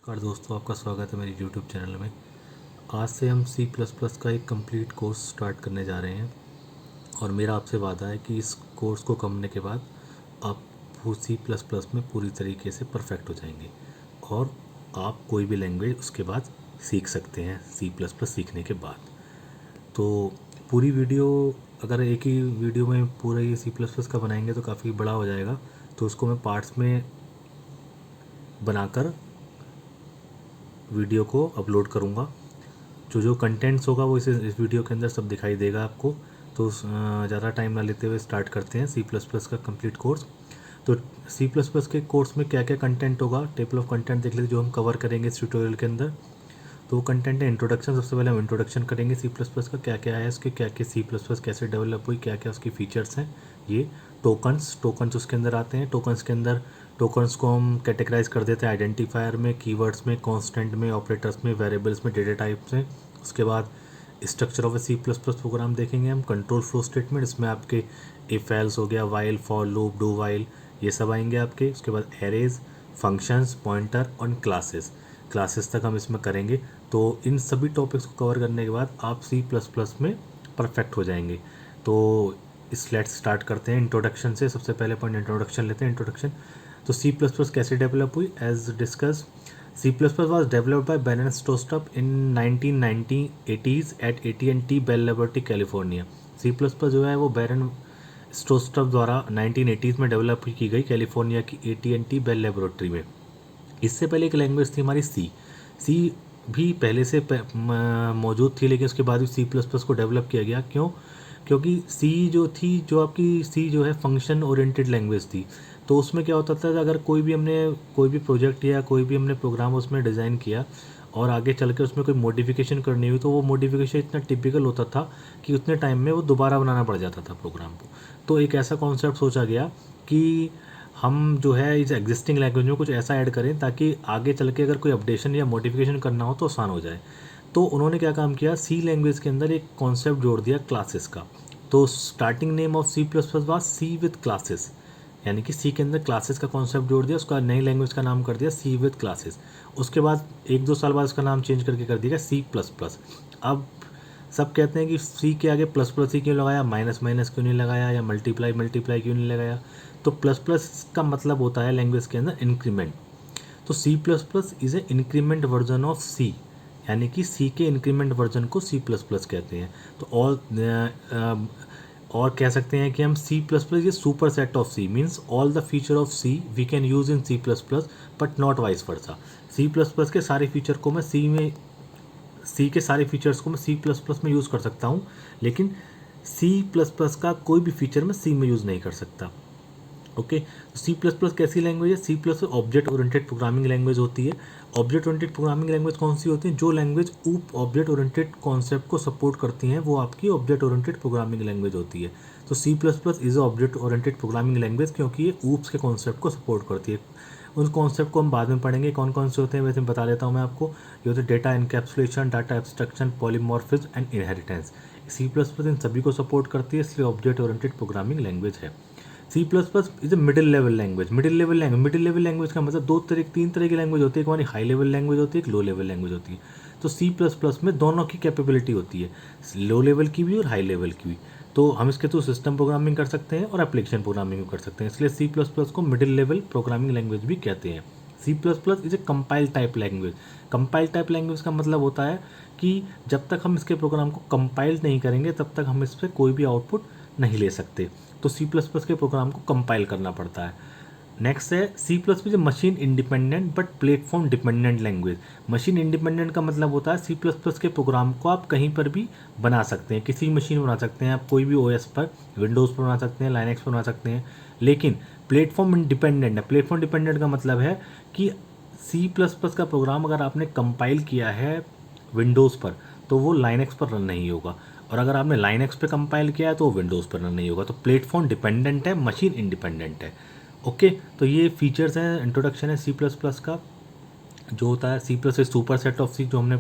नमस्कार दोस्तों, आपका स्वागत है मेरी यूट्यूब चैनल में। आज से हम सी प्लस प्लस का एक कंप्लीट कोर्स स्टार्ट करने जा रहे हैं और मेरा आपसे वादा है कि इस कोर्स को करने के बाद आप सी प्लस प्लस में पूरी तरीके से परफेक्ट हो जाएंगे और आप कोई भी लैंग्वेज उसके बाद सीख सकते हैं सी प्लस प्लस सीखने के बाद। तो पूरी वीडियो, अगर एक ही वीडियो में पूरा ये सी प्लस प्लस का बनाएंगे तो काफ़ी बड़ा हो जाएगा, तो उसको मैं पार्ट्स में बनाकर वीडियो को अपलोड करूँगा। जो जो कंटेंट्स होगा वो इस वीडियो के अंदर सब दिखाई देगा आपको। तो ज़्यादा टाइम ना लेते हुए स्टार्ट करते हैं सी प्लस प्लस का कंप्लीट कोर्स। तो सी प्लस प्लस के कोर्स में क्या क्या कंटेंट होगा, टेबल ऑफ कंटेंट देख लीजिए जो हम कवर करेंगे इस ट्यूटोरियल के अंदर। तो वो कंटेंट है इंट्रोडक्शन। सबसे पहले हम इंट्रोडक्शन करेंगे सी प्लस प्लस का, क्या क्या है उसके, क्या क्या सी प्लस प्लस कैसे डेवलप हुई, क्या क्या उसकी फीचर्स हैं। ये टोकन्स उसके अंदर आते हैं। टोकन्स के अंदर टोकन्स को हम कैटेगराइज कर देते हैं आइडेंटिफायर में, कीवर्ड्स में, कांस्टेंट में, ऑपरेटर्स में, वेरिएबल्स में, डेटा टाइप्स में। उसके बाद structure of a C plus plus program देखेंगे हम। कंट्रोल फ्लो स्टेटमेंट, इसमें आपके इफ एल्स हो गया, while, for loop, do while, ये सब आएंगे आपके। उसके बाद एरेज, फंक्शंस, पॉइंटर और क्लासेस तक हम इसमें करेंगे। तो इन सभी टॉपिक्स को कवर करने के बाद आप सी प्लस प्लस में परफेक्ट हो जाएंगे। तो इस लेट्स स्टार्ट करते हैं इंट्रोडक्शन से। सबसे पहले पॉइंट इंट्रोडक्शन लेते हैं। इंट्रोडक्शन, तो सी प्लस प्लस कैसे डेवलप हुई, as discuss C plus plus was developed by Bjarne Stroustrup in 1980s at AT&T Bell laboratory California. C plus plus जो है वो बैरन स्टोस्टप द्वारा 1980s में डेवलप की गई कैलिफोर्निया की AT&T बेल लेबोरेटरी में। इससे पहले एक लैंग्वेज थी हमारी सी भी पहले से मौजूद थी, लेकिन उसके बाद भी सी प्लस प्लस को डेवलप किया गया। क्यों? क्योंकि सी जो थी, जो आपकी सी जो है फंक्शन ओरिएंटेड लैंग्वेज थी। तो उसमें क्या होता था, अगर कोई भी प्रोजेक्ट या कोई भी हमने प्रोग्राम उसमें डिज़ाइन किया और आगे चल के उसमें कोई मॉडिफिकेशन करनी हुई, तो वो मॉडिफिकेशन इतना टिपिकल होता था कि उतने टाइम में वो दोबारा बनाना पड़ जाता था प्रोग्राम को। तो एक ऐसा कॉन्सेप्ट सोचा गया कि हम जो है इस एग्जिस्टिंग लैंग्वेज में कुछ ऐसा ऐड करें ताकि आगे चल के अगर कोई अपडेशन या मॉडिफिकेशन करना हो तो आसान हो जाए। तो उन्होंने क्या काम किया, सी लैंग्वेज के अंदर एक कॉन्सेप्ट जोड़ दिया क्लासेस का। तो starting name of C plus plus was C with classes, यानी कि सी के अंदर क्लासेस का कॉन्सेप्ट जोड़ दिया, उसका नई लैंग्वेज का नाम कर दिया सी विद क्लासेस। उसके बाद 1-2 साल बाद उसका नाम चेंज करके कर दिया सी प्लस प्लस। अब सब कहते हैं कि सी के आगे प्लस प्लस ही क्यों लगाया, माइनस माइनस क्यों नहीं लगाया, या मल्टीप्लाई मल्टीप्लाई क्यों नहीं लगाया। तो प्लस प्लस का मतलब होता है लैंग्वेज के अंदर इंक्रीमेंट। तो C plus plus is a increment version of C, यानी कि सी के इंक्रीमेंट वर्जन को सी प्लस प्लस कहते हैं। तो और कह सकते हैं कि हम सी प्लस प्लस ये super set of C, means all the feature of C we can use in C plus plus but not vice versa. C plus plus के सारे फीचर को मैं सी के सारे फीचर्स को मैं सी प्लस प्लस में यूज़ कर सकता हूँ, लेकिन सी प्लस प्लस का कोई भी फीचर मैं सी में यूज़ नहीं कर सकता। ओके, तो सी प्लस प्लस कैसी लैंग्वेज है? C plus object oriented programming language होती है। ऑब्जेक्ट ओरिएंटेड प्रोग्रामिंग लैंग्वेज कौन सी होती है? जो लैंग्वेज ऑब्जेक्ट ओरिएंटेड कॉन्सेप्ट को सपोर्ट करती हैं वो आपकी ऑब्जेक्ट ओरिएंटेड प्रोग्रामिंग लैंग्वेज होती है। तो C plus plus is object oriented programming language, क्योंकि ये ऊप्स के कॉन्सेप्ट को सपोर्ट करती है। उन कॉन्सेप्ट को हम बाद में पढ़ेंगे कौन कौन से होते हैं, वैसे बता देता हूँ मैं आपको। ये होते हैं data encapsulation, data abstraction, polymorphism and inheritance. C plus plus इन सभी को सपोर्ट करती है, इसलिए ऑब्जेक्ट ओरिएंटेड प्रोग्रामिंग लैंग्वेज है। C plus plus is a middle level language. Middle level language का मतलब तीन तरह की लैंग्वेज होती है। एक हमारी हाई लेवल लैंग्वेज होती है, एक लो लेवल लैंग्वेज होती है। तो सी प्लस प्लस में दोनों की कैपेबिलिटी होती है, लो लेवल की भी और हाई लेवल की भी। तो हम इसके थ्रू सिस्टम प्रोग्रामिंग कर सकते हैं और एप्लीकेशन प्रोग्रामिंग भी कर सकते हैं, इसलिए सी प्लस प्लस को मिडिल लेवल प्रोग्रामिंग लैंग्वेज भी कहते हैं। C plus plus is a compile type language. Compile type language का मतलब होता है कि जब तक हम इसके प्रोग्राम को कंपाइल नहीं करेंगे तब तक हम इस पर कोई भी आउटपुट नहीं ले सकते। तो सी प्लस प्लस के प्रोग्राम को कंपाइल करना पड़ता है। नेक्स्ट है C plus plus machine independent but platform dependent language. Machine independent का मतलब होता है सी प्लस प्लस के प्रोग्राम को आप कहीं पर भी बना सकते हैं, किसी मशीन बना सकते हैं आप, कोई भी ओएस पर, विंडोज़ पर बना सकते हैं, लाइनक्स पर बना सकते हैं। लेकिन प्लेटफॉर्म इंडिपेंडेंट है। प्लेटफॉर्म डिपेंडेंट का मतलब है कि सी प्लस प्लस का प्रोग्राम अगर आपने कंपाइल किया है विंडोज़ पर तो वो लाइनक्स पर रन नहीं होगा, और अगर आपने लाइनक्स पे कंपाइल किया है तो वो विंडोज़ पर रन नहीं होगा। तो प्लेटफॉर्म डिपेंडेंट है, मशीन इंडिपेंडेंट है। ओके, तो ये फीचर्स हैं, इंट्रोडक्शन है सी प्लस प्लस का। जो होता है C plus super set of C, जो हमने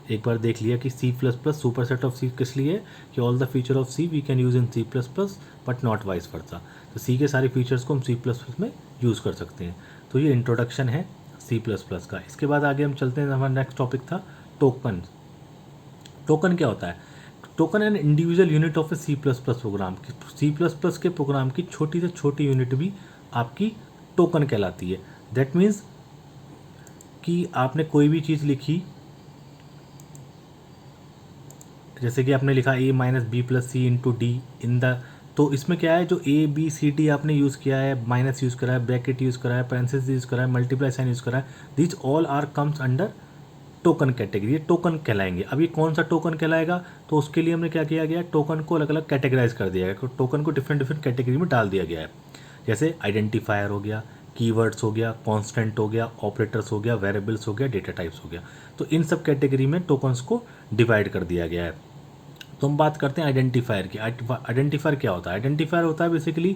एक बार देख लिया कि C plus plus super set of C किस लिए, कि all the feature of C we can use in C plus plus but not vice versa. तो सी के सारे फीचर्स को हम सी प्लस प्लस में यूज़ कर सकते हैं। तो ये इंट्रोडक्शन है C++ का। इसके बाद आगे हम चलते हैं, हमारा नेक्स्ट टॉपिक था टोकन। टोकन क्या होता है? Token an individual unit of a C++ program. C++ के प्रोग्राम की छोटी से छोटी यूनिट भी आपकी टोकन कहलाती है। दैट मीन्स कि आपने कोई भी चीज़ लिखी, जैसे कि आपने लिखा a minus b plus c into d in the, तो इसमें क्या है, जो ए बी सी डी आपने यूज़ किया है, माइनस यूज़ करा है, ब्रैकेट यूज़ करा है, पैरेंथेसिस यूज़ करा है, मल्टीप्लाई साइन यूज़ करा है, this all are comes under token category. ये टोकन कहलाएंगे। अब ये कौन सा टोकन कहलाएगा, तो उसके लिए हमने क्या किया गया है, टोकन को अलग अलग कैटेगराइज कर दिया गया, टोकन को डिफरेंट डिफरेंट कैटेगरी में डाल दिया गया है। जैसे आइडेंटिफायर हो गया, कीवर्ड्स हो गया, कांस्टेंट हो गया, ऑपरेटर्स हो गया, वेरिएबल्स हो गया, डेटा टाइप्स हो गया। तो इन सब कैटेगरी में टोकन्स को डिवाइड कर दिया गया है। तो हम बात करते हैं आइडेंटिफायर की। आइडेंटिफायर क्या होता है? आइडेंटिफायर होता है बेसिकली,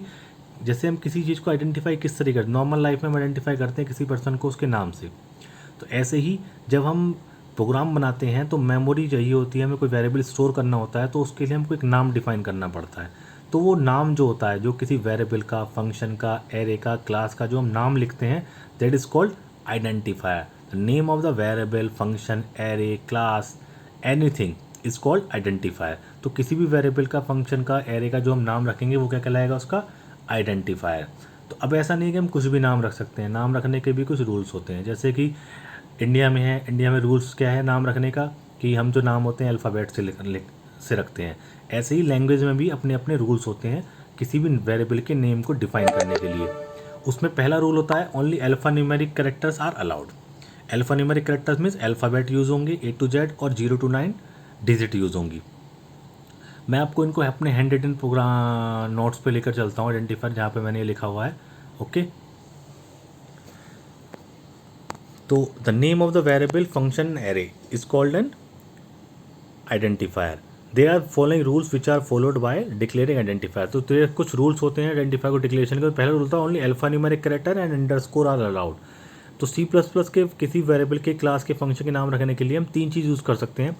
जैसे हम किसी चीज़ को आइडेंटिफाई किस तरीके से नॉर्मल लाइफ में हम आइडेंटिफाई करते हैं किसी पर्सन को उसके नाम से, तो ऐसे ही जब हम प्रोग्राम बनाते हैं तो मेमोरी चाहिए होती है, हमें कोई वेरिएबल स्टोर करना होता है, तो उसके लिए हमको एक नाम डिफाइन करना पड़ता है। तो वो नाम जो होता है, जो किसी वेरिएबल का, फंक्शन का, एरे का, क्लास का जो हम नाम लिखते हैं, that is called identifier. The name of the variable, function, array, class, anything is called identifier. तो किसी भी वेरिएबल का, फंक्शन का, एरे का जो हम नाम रखेंगे वो क्या कहलाएगा, उसका आइडेंटिफायर। तो अब ऐसा नहीं है कि हम कुछ भी नाम रख सकते हैं, नाम रखने के भी कुछ रूल्स होते हैं। जैसे कि इंडिया में है, इंडिया में रूल्स क्या है नाम रखने का, कि हम जो नाम होते हैं अल्फ़ाबेट से रखते हैं। ऐसे ही लैंग्वेज में भी अपने अपने रूल्स होते हैं किसी भी वेरिएबल के नेम को डिफाइन करने के लिए। उसमें पहला रूल होता है only alpha numeric characters are allowed. Alpha numeric characters means alphabet use होंगे A to Z और 0 to 9 डिजिट यूज़ होंगी। मैं आपको इनको अपने हैंड रिटन प्रोग्राम नोट्स पे लेकर चलता हूँ, आइडेंटिफायर जहाँ पे मैंने ये लिखा हुआ है। ओके, तो the name of the variable, function, array is called an identifier. There are following rules which are followed by declaring identifier. तो तेरे कुछ रूल्स होते हैं आइडेंटिफायर को डिक्लेरेशन के। पहला रूल था only alpha numeric character and underscore are allowed. तो C++ के किसी वेरिएबल के, क्लास के, फंक्शन के नाम रखने के लिए हम तीन चीज़ यूज़ कर सकते हैं,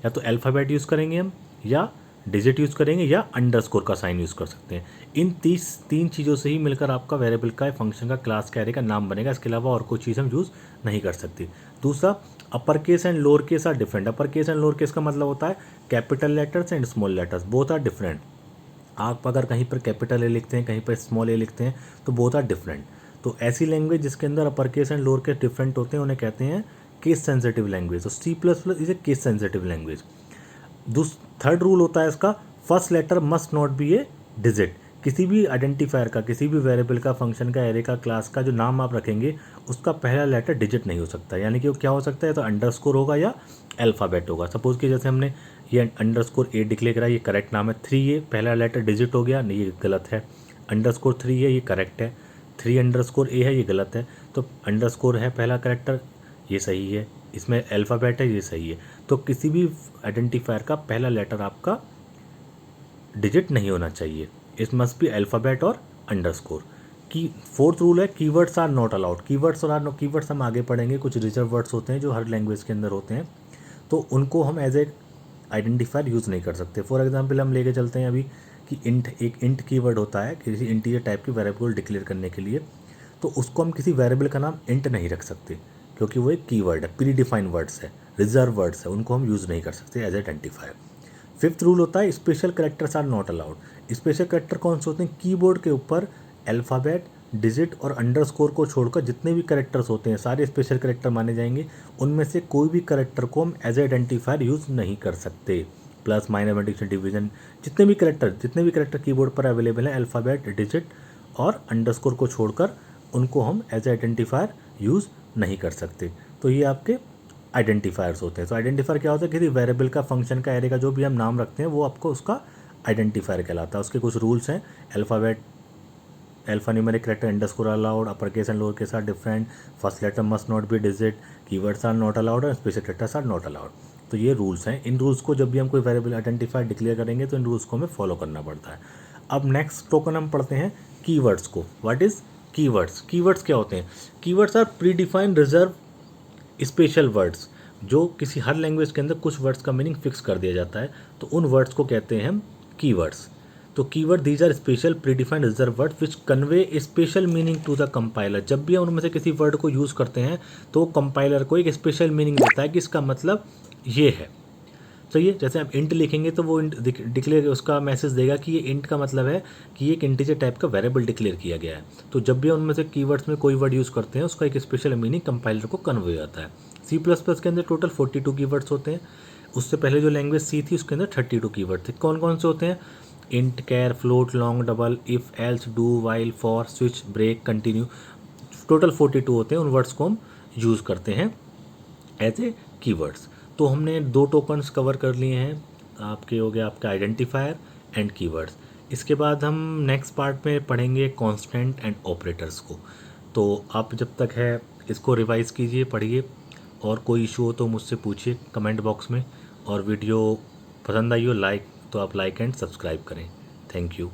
या तो अल्फ़ाबेट यूज़ करेंगे हम, या डिजिट यूज़ करेंगे, या अंडरस्कोर का साइन यूज़ कर सकते हैं। इन तीन चीज़ों से ही मिलकर आपका वेरिएबल का, फंक्शन का, क्लास का, एरे का नाम बनेगा। इसके अलावा और कोई चीज़ हम यूज़ नहीं कर सकते। दूसरा, upper case and lower case are different. Upper case and lower case का मतलब होता है capital letters and small letters, both are different. आप अगर कहीं पर कैपिटल ए लिखते हैं, कहीं पर स्मॉल ए लिखते हैं, तो बोथ आर डिफरेंट। तो ऐसी लैंग्वेज जिसके अंदर upper case and lower case different होते हैं उन्हें कहते हैं केस सेंसिटिव लैंग्वेज। तो C++ is a case sensitive language. Third rule होता है इसका, first letter must not be a digit. किसी भी आइडेंटिफायर का, किसी भी वेरिएबल का, फंक्शन का, एरे का, क्लास का जो नाम आप रखेंगे उसका पहला लेटर डिजिट नहीं हो सकता। यानी कि वो क्या हो सकता है, तो अंडरस्कोर होगा या अल्फ़ाबेट होगा। सपोज कि जैसे हमने ये अंडरस्कोर ए डिक्लेयर करा, ये करेक्ट नाम है। 3A पहला लेटर डिजिट हो गया, नहीं ये गलत है। अंडरस्कोर 3A ये करेक्ट है। 3 अंडरस्कोर A है, ये गलत है। तो अंडरस्कोर है पहला करेक्टर, ये सही है। इसमें अल्फ़ाबेट है, ये सही है। तो किसी भी आइडेंटिफायर का पहला लेटर आपका डिजिट नहीं होना चाहिए। इट मस्ट बी अल्फ़ाबेट और अंडरस्कोर। की फोर्थ रूल है keywords are not allowed. Keywords हम आगे पढ़ेंगे, कुछ रिजर्व वर्ड्स होते हैं जो हर लैंग्वेज के अंदर होते हैं, तो उनको हम एज ए आइडेंटिफायर यूज़ नहीं कर सकते। फॉर एग्जांपल हम लेके चलते हैं अभी कि एक इंट कीवर्ड होता है किसी इंटीजर टाइप की वेरिएबल को डिक्लेयर करने के लिए, तो उसको हम किसी वेरिएबल का नाम इंट नहीं रख सकते, क्योंकि वो एक कीवर्ड है, प्री डिफाइंड वर्ड्स है, रिजर्व वर्ड्स है, उनको हम यूज़ नहीं कर सकते एज आइडेंटिफायर। फिफ्थ रूल होता है special characters are not allowed. Special character कौन से होते हैं? कीबोर्ड के ऊपर अल्फ़ाबेट, डिजिट और अंडरस्कोर को छोड़कर जितने भी कैरेक्टर्स होते हैं सारे स्पेशल कैरेक्टर माने जाएंगे। उनमें से कोई भी कैरेक्टर को हम एज आइडेंटिफायर यूज़ नहीं कर सकते। प्लस, माइनस, मल्टीप्लिकेशन, डिवीजन, जितने भी कैरेक्टर कीबोर्ड पर अवेलेबल हैं, अल्फ़ाबेट, डिजिट और अंडरस्कोर को छोड़कर उनको हम एज आइडेंटिफायर यूज़ नहीं कर सकते। तो ये आपके आइडेंटिफायर्स होते हैं। तो आइडेंटिफायर क्या होता है? किसी वेरिएबल का, फंक्शन का, एरे का जो भी हम नाम रखते हैं वो आपको उसका आइडेंटिफायर कहलाता है। उसके कुछ रूल्स हैं, alphanumeric character, underscore allowed, upper case and lower case are different, first letter must not be digit, keywords are not allowed और special characters are not allowed. तो ये रूल्स हैं। इन रूल्स को जब भी हम कोई वेरिएबल आइडेंटिफायर डिक्लेयर करेंगे तो इन रूल्स को हमें फॉलो करना पड़ता है। अब नेक्स्ट टोकन हम पढ़ते हैं कीवर्ड्स को। What is keywords? कीवर्ड्स क्या होते हैं? Keywords are predefined reserve special words. जो किसी हर लैंग्वेज के अंदर कुछ वर्ड्स का मीनिंग फिक्स कर दिया जाता है, तो उन वर्ड्स को कहते हैं हम कीवर्ड्स। तो keyword these are special predefined reserve word which convey special meaning to the compiler. जब भी हम उनमें से किसी वर्ड को यूज़ करते हैं तो कंपाइलर को एक स्पेशल मीनिंग देता है कि इसका मतलब ये है। सही है। जैसे आप इंट लिखेंगे तो वो इंट डिक्लेयर उसका मैसेज देगा कि ये इंट का मतलब है कि ये एक इंटीजर टाइप का वेरिएबल डिक्लेयर किया गया है। तो जब भी उनमें से कीवर्ड्स में कोई वर्ड यूज़ करते हैं उसका एक स्पेशल मीनिंग कंपाइलर को कन्वे हो जाता है। सी प्लस प्लस के अंदर टोटल 42 कीवर्ड्स होते हैं। उससे पहले जो लैंग्वेज सी थी उसके अंदर 32 कीवर्ड थे। कौन कौन से होते हैं? Int, char, float, long, double, if, else, do, while, for, switch, break, continue. Total 42 होते हैं। उन वर्ड्स को हम यूज़ करते हैं एज ए कीवर्ड्स। तो हमने 2 टोकन्स कवर कर लिए हैं। आपके हो गया आपका आइडेंटिफायर एंड कीवर्ड्स। इसके बाद हम नेक्स्ट पार्ट में पढ़ेंगे कांस्टेंट एंड ऑपरेटर्स को। तो आप जब तक है इसको रिवाइज कीजिए, पढ़िए, और कोई इशू हो तो मुझसे पूछिए कमेंट बॉक्स में। और वीडियो पसंद आई हो तो आप लाइक एंड सब्सक्राइब करें। Thank you.